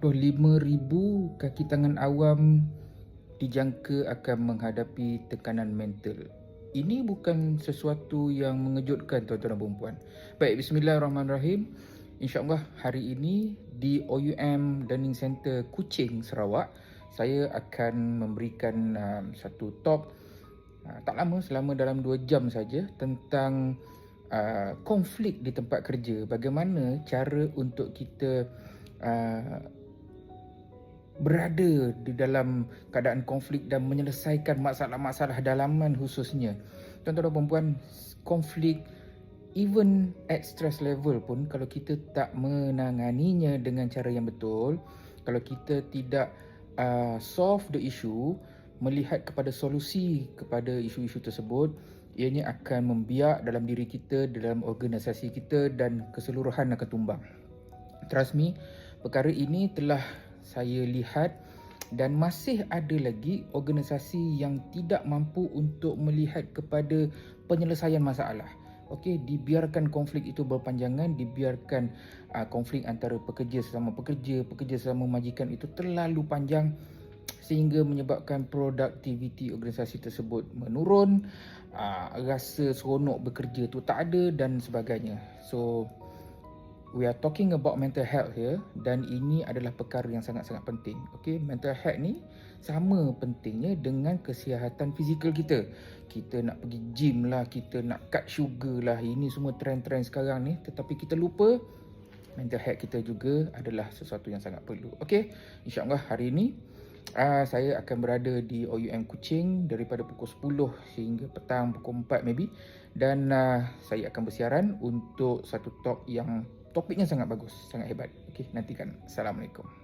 5,000 kaki tangan awam dijangka akan menghadapi tekanan mental. Ini bukan sesuatu yang mengejutkan tuan-tuan dan puan-puan. Baik, bismillahirrahmanirrahim. InsyaAllah hari ini di OUM Learning Center Kuching, Sarawak, saya akan memberikan satu talk tak lama, selama dalam 2 jam saja, tentang konflik di tempat kerja. Bagaimana cara untuk kita berada di dalam keadaan konflik dan menyelesaikan masalah-masalah dalaman khususnya. Tuan-tuan dan puan-puan, konflik even at stress level pun, kalau kita tak menanganinya dengan cara yang betul, kalau kita tidak solve the issue, melihat kepada solusi kepada isu-isu tersebut, ianya akan membiak dalam diri kita, dalam organisasi kita, dan keseluruhan akan tumbang. Trust me, perkara ini telah saya lihat dan masih ada lagi organisasi yang tidak mampu untuk melihat kepada penyelesaian masalah. Okey, dibiarkan konflik itu berpanjangan, dibiarkan konflik antara pekerja sesama pekerja, pekerja sesama majikan itu terlalu panjang sehingga menyebabkan produktiviti organisasi tersebut menurun, rasa seronok bekerja tu tak ada dan sebagainya. So we are talking about mental health here, dan ini adalah perkara yang sangat-sangat penting. Okay, mental health ni sama pentingnya dengan kesihatan fizikal kita. Kita nak pergi gym lah, kita nak cut sugar lah, ini semua trend-trend sekarang ni, tetapi kita lupa mental health kita juga adalah sesuatu yang sangat perlu. Okay, insyaAllah hari ini saya akan berada di OUM Kuching daripada pukul 10 sehingga petang pukul 4 maybe, dan saya akan bersiaran untuk satu talk yang topiknya sangat bagus, sangat hebat. Okey, nantikan. Assalamualaikum.